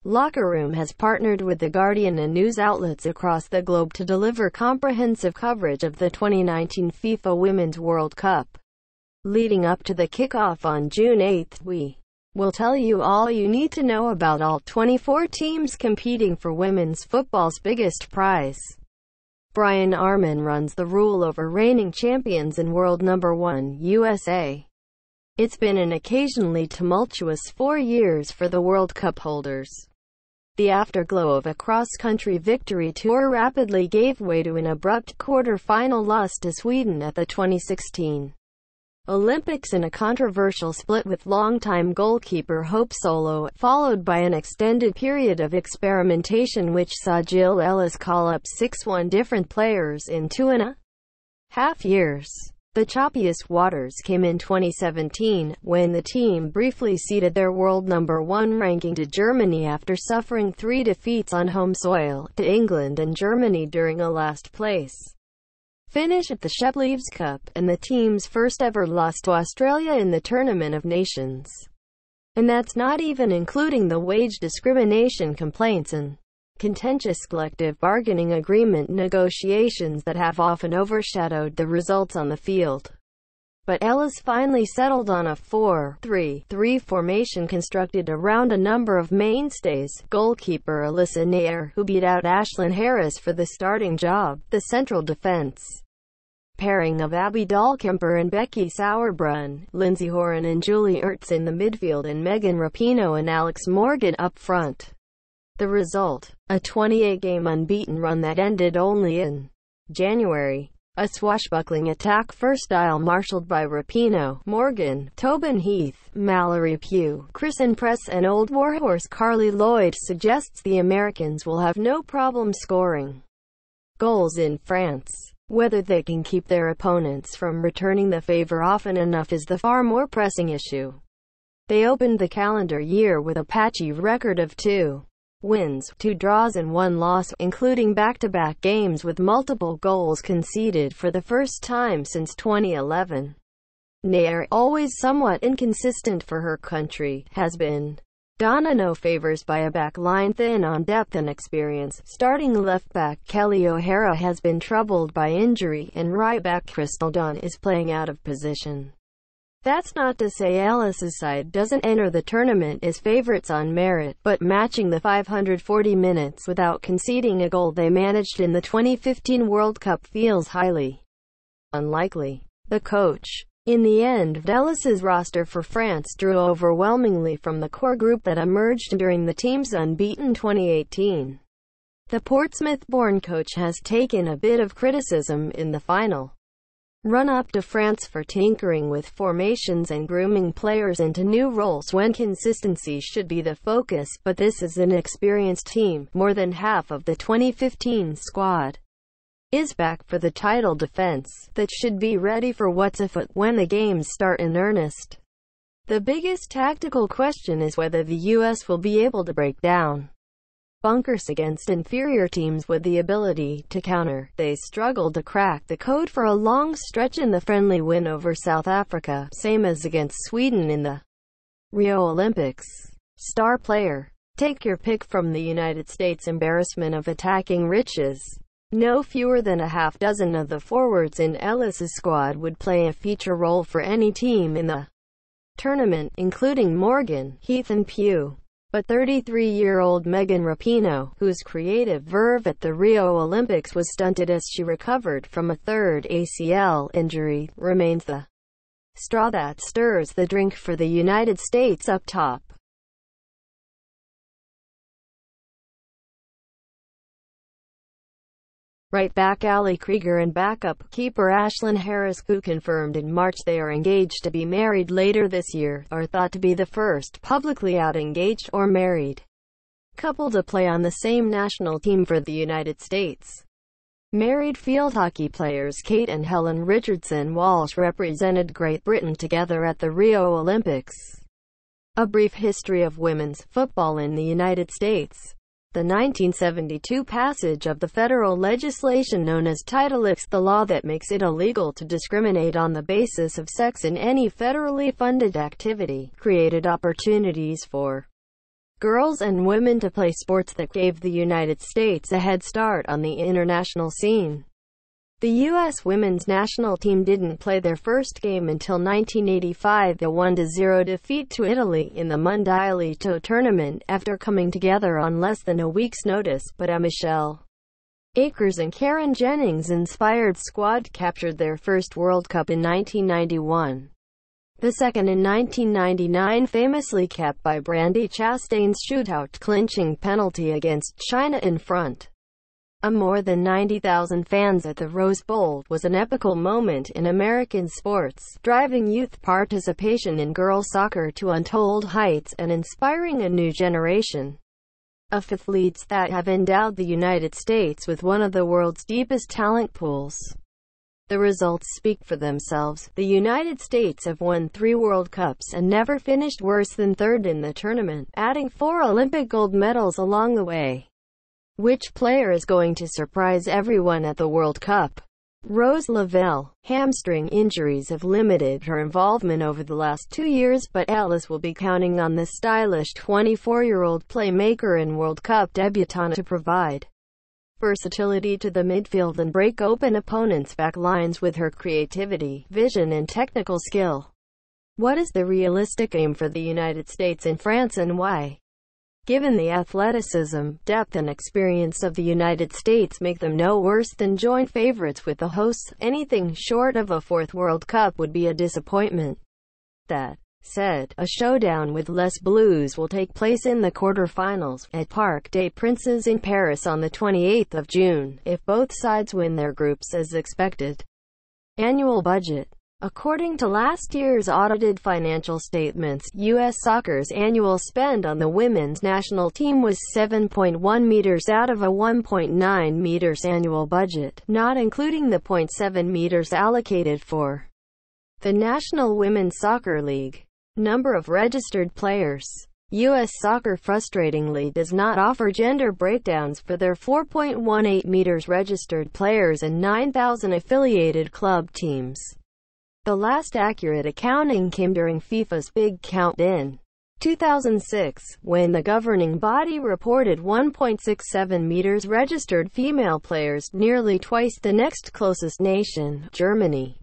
LockerRoom has partnered with The Guardian and news outlets across the globe to deliver comprehensive coverage of the 2019 FIFA Women's World Cup. Leading up to the kickoff on June 8, we will tell you all you need to know about all 24 teams competing for women's football's biggest prize. Bryan Armen runs the rule over reigning champions and world number 1, USA. It's been an occasionally tumultuous 4 years for the World Cup holders. The afterglow of a cross-country victory tour rapidly gave way to an abrupt quarter-final loss to Sweden at the 2016 Olympics in a controversial split with longtime goalkeeper Hope Solo, followed by an extended period of experimentation which saw Jill Ellis call up 6 different players in 2.5 years. The choppiest waters came in 2017, when the team briefly ceded their world number 1 ranking to Germany after suffering 3 defeats on home soil, to England and Germany during a last-place finish at the Shepley Cup, and the team's first-ever loss to Australia in the Tournament of Nations. And that's not even including the wage discrimination complaints and contentious collective bargaining agreement negotiations that have often overshadowed the results on the field. But Ellis finally settled on a 4-3-3 formation constructed around a number of mainstays: goalkeeper Alyssa Naeher, who beat out Ashlyn Harris for the starting job; the central defense pairing of Abby Dahlkemper and Becky Sauerbrunn; Lindsay Horan and Julie Ertz in the midfield; and Megan Rapinoe and Alex Morgan up front. The result: a 28-game unbeaten run that ended only in January. A swashbuckling attack-first style marshaled by Rapinoe, Morgan, Tobin Heath, Mallory Pugh, Kristen Press and Old Warhorse Carly Lloyd suggests the Americans will have no problem scoring goals in France. Whether they can keep their opponents from returning the favor often enough is the far more pressing issue. They opened the calendar year with a patchy record of 2 wins, 2 draws and 1 loss, including back-to-back games with multiple goals conceded for the first time since 2011. Naeher, always somewhat inconsistent for her country, has been done no favors by a back line thin on depth and experience. Starting left-back Kelly O'Hara has been troubled by injury, and right-back Crystal Dunn is playing out of position. That's not to say Ellis's side doesn't enter the tournament as favorites on merit, but matching the 540 minutes without conceding a goal they managed in the 2015 World Cup feels highly unlikely. The coach. In the end, Ellis's roster for France drew overwhelmingly from the core group that emerged during the team's unbeaten 2018. The Portsmouth-born coach has taken a bit of criticism in the final run-up to France for tinkering with formations and grooming players into new roles when consistency should be the focus, but this is an experienced team. More than half of the 2015 squad is back for the title defense, that should be ready for what's afoot when the games start in earnest. The biggest tactical question is whether the US will be able to break down bunkers against inferior teams with the ability to counter. They struggled to crack the code for a long stretch in the friendly win over South Africa, same as against Sweden in the Rio Olympics. Star player. Take your pick from the United States' embarrassment of attacking riches. No fewer than a half dozen of the forwards in Ellis's squad would play a feature role for any team in the tournament, including Morgan, Heath and Pugh. But 33-year-old Megan Rapinoe, whose creative verve at the Rio Olympics was stunted as she recovered from a third ACL injury, remains the straw that stirs the drink for the United States up top. Right back Ali Krieger and backup keeper Ashlyn Harris, who confirmed in March they are engaged to be married later this year, are thought to be the first publicly out engaged or married couple to play on the same national team for the United States. Married field hockey players Kate and Helen Richardson Walsh represented Great Britain together at the Rio Olympics. A brief history of women's football in the United States. The 1972 passage of the federal legislation known as Title X, the law that makes it illegal to discriminate on the basis of sex in any federally funded activity, created opportunities for girls and women to play sports that gave the United States a head start on the international scene. The U.S. women's national team didn't play their first game until 1985, a 1-0 defeat to Italy in the Mondialito tournament, after coming together on less than a week's notice, but a Michelle Akers and Karen Jennings-inspired squad captured their first World Cup in 1991. The second in 1999, famously capped by Brandi Chastain's shootout-clinching penalty against China in front of more than 90,000 fans at the Rose Bowl, was an epical moment in American sports, driving youth participation in girls soccer to untold heights and inspiring a new generation of athletes that have endowed the United States with one of the world's deepest talent pools. The results speak for themselves. The United States have won 3 World Cups and never finished worse than third in the tournament, adding 4 Olympic gold medals along the way. Which player is going to surprise everyone at the World Cup? Rose Lavelle. Hamstring injuries have limited her involvement over the last 2 years, but Alice will be counting on the stylish 24-year-old playmaker and World Cup debutante to provide versatility to the midfield and break open opponents' back lines with her creativity, vision and technical skill. What is the realistic aim for the United States and France, and why? Given the athleticism, depth and experience of the United States make them no worse than joint favorites with the hosts, anything short of a 4th World Cup would be a disappointment. That said, a showdown with Les Bleus will take place in the quarterfinals, at Parc des Princes in Paris on the 28th of June, if both sides win their groups as expected. Annual budget. According to last year's audited financial statements, U.S. Soccer's annual spend on the women's national team was 7.1 meters out of a 1.9 meters annual budget, not including the 0.7 meters allocated for the National Women's Soccer League. Number of registered players. U.S. Soccer frustratingly does not offer gender breakdowns for their 4.18 meters registered players and 9,000 affiliated club teams. The last accurate accounting came during FIFA's Big Count in 2006, when the governing body reported 1.67 meters registered female players, nearly twice the next closest nation, Germany.